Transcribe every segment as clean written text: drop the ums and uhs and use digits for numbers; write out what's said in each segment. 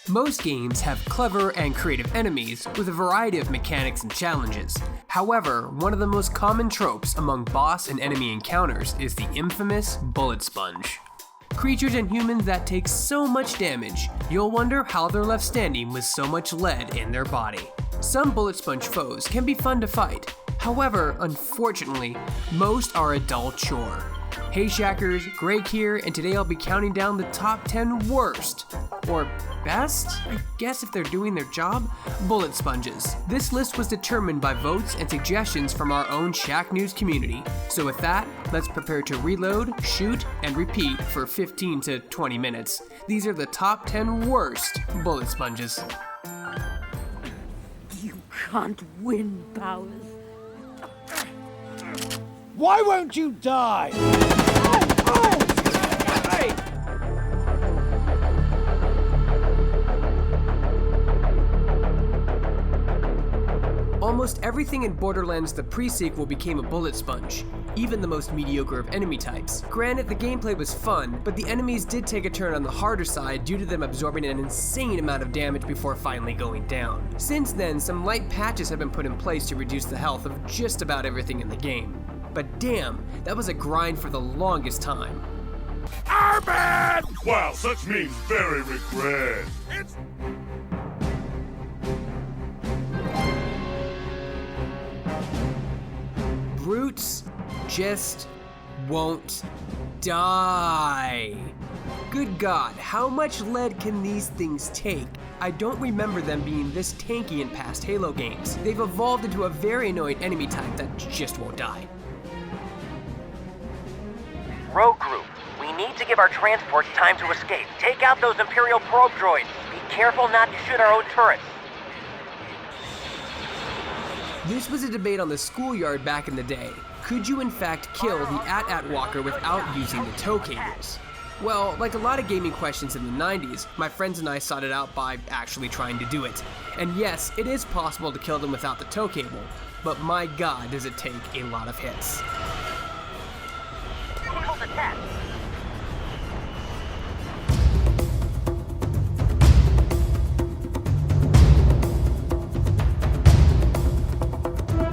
Most games have clever and creative enemies with a variety of mechanics and challenges. However, one of the most common tropes among boss and enemy encounters is the infamous bullet sponge. Creatures and humans that take so much damage, you'll wonder how they're left standing with so much lead in their body. Some bullet sponge foes can be fun to fight. However, unfortunately, most are a dull chore. Hey Shackers, Greg here, and today I'll be counting down the top 10 worst, or best, I guess if they're doing their job, bullet sponges. This list was determined by votes and suggestions from our own Shacknews community. So with that, let's prepare to reload, shoot, and repeat for 15 to 20 minutes. These are the top 10 worst bullet sponges. You can't win, Powers. Why won't you die? Hey! Almost everything in Borderlands the pre-sequel became a bullet sponge, even the most mediocre of enemy types. Granted, the gameplay was fun, but the enemies did take a turn on the harder side due to them absorbing an insane amount of damage before finally going down. Since then, some light patches have been put in place to reduce the health of just about everything in the game. But damn, that was a grind for the longest time. Airbag! Wow, such means very regret. Brutes just won't die. Good God, how much lead can these things take? I don't remember them being this tanky in past Halo games. They've evolved into a very annoying enemy type that just won't die. Rogue Group, we need to give our transports time to escape. Take out those Imperial probe droids. Be careful not to shoot our own turrets. This was a debate on the schoolyard back in the day. Could you in fact kill the AT-AT walker without using the tow cables? Well, like a lot of gaming questions in the 90s, my friends and I sought it out by actually trying to do it. And yes, it is possible to kill them without the tow cable, but my God does it take a lot of hits.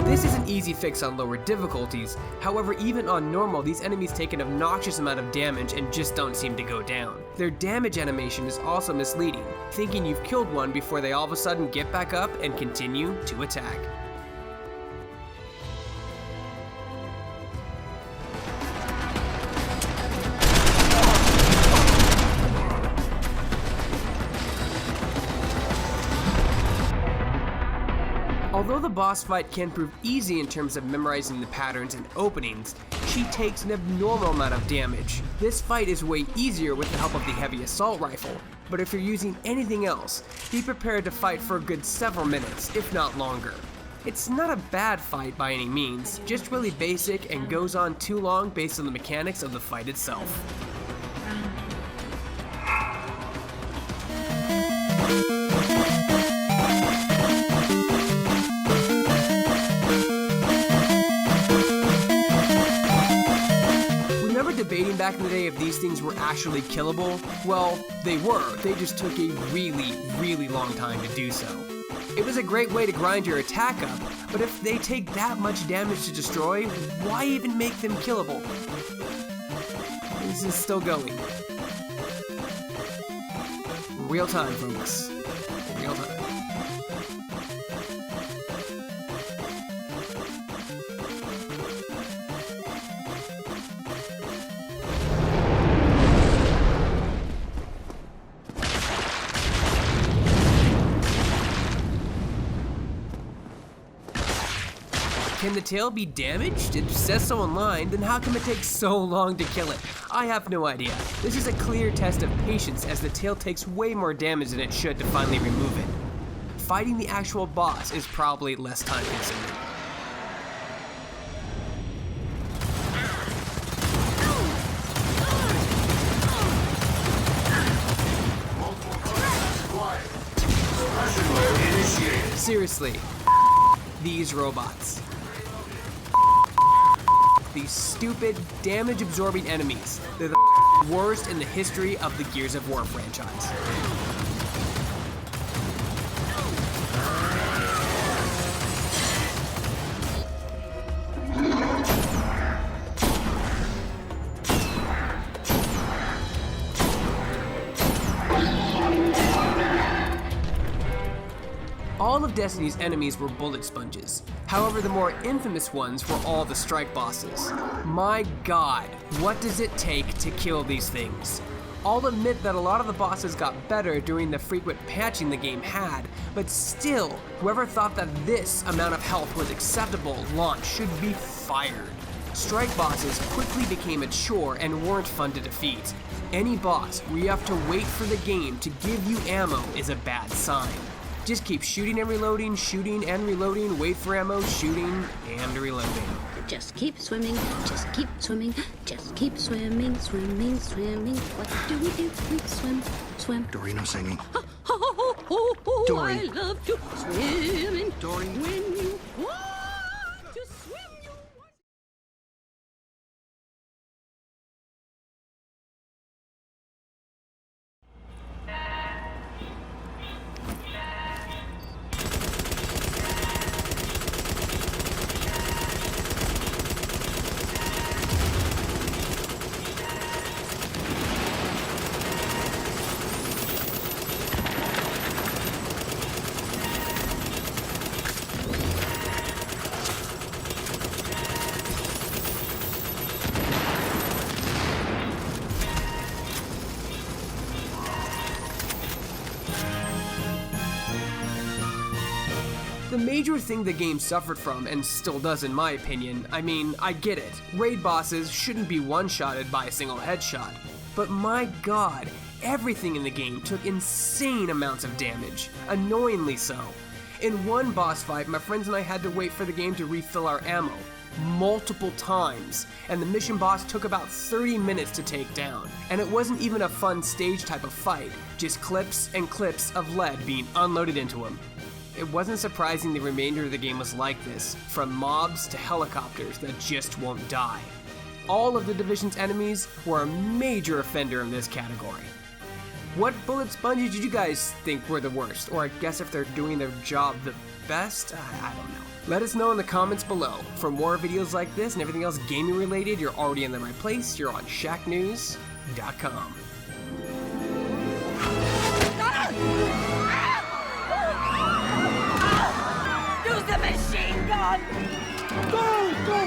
This is an easy fix on lower difficulties. However, even on normal, these enemies take an obnoxious amount of damage and just don't seem to go down. Their damage animation is also misleading, thinking you've killed one before they all of a sudden get back up and continue to attack. Although the boss fight can prove easy in terms of memorizing the patterns and openings, she takes an abnormal amount of damage. This fight is way easier with the help of the heavy assault rifle, but if you're using anything else, be prepared to fight for a good several minutes, if not longer. It's not a bad fight by any means, just really basic and goes on too long based on the mechanics of the fight itself. Debating back in the day if these things were actually killable? Well, they were. They just took a really, really long time to do so. It was a great way to grind your attack up, but if they take that much damage to destroy, why even make them killable? This is still going. Real time, folks. Real time. Can the tail be damaged? It says so online, then how come it takes so long to kill it? I have no idea. This is a clear test of patience as the tail takes way more damage than it should to finally remove it. Fighting the actual boss is probably less time consuming. Seriously, these robots. these stupid, damage-absorbing enemies. They're the worst in the history of the Gears of War franchise. All of Destiny's enemies were bullet sponges. However, the more infamous ones were all the strike bosses. My god, what does it take to kill these things? I'll admit that a lot of the bosses got better during the frequent patching the game had, but still, whoever thought that this amount of health was acceptable at launch should be fired. Strike bosses quickly became a chore and weren't fun to defeat. Any boss where you have to wait for the game to give you ammo is a bad sign. Just keep shooting and reloading, wait for ammo, shooting and reloading. Just keep swimming, just keep swimming, just keep swimming, swimming, swimming. What do? We swim, swim. Dorino singing. Oh, Dory. I love to swim. Dory. When you want to swim, you want... The major thing the game suffered from, and still does in my opinion, I get it, raid bosses shouldn't be one-shotted by a single headshot, but my god, everything in the game took insane amounts of damage, annoyingly so. In one boss fight, my friends and I had to wait for the game to refill our ammo, multiple times, and the mission boss took about 30 minutes to take down. And it wasn't even a fun stage type of fight, just clips and clips of lead being unloaded into him. It wasn't surprising the remainder of the game was like this, from mobs to helicopters that just won't die. All of the Division's enemies were a major offender in this category. What bullet sponges did you guys think were the worst? Or I guess if they're doing their job the best? I don't know. Let us know in the comments below. For more videos like this and everything else gaming related, you're already in the right place. You're on Shacknews.com. Use the machine gun! Go! Go!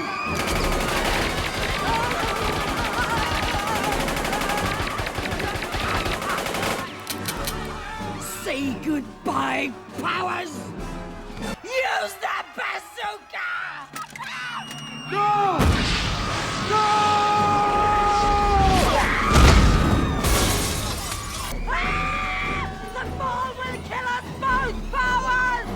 Say goodbye, powers! Use the bazooka! Go! Go! The ball will kill us both, powers!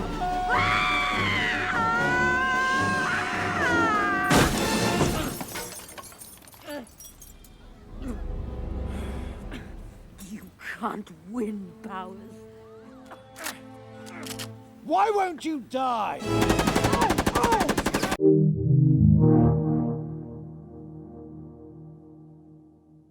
You can't win, powers. Why won't you die?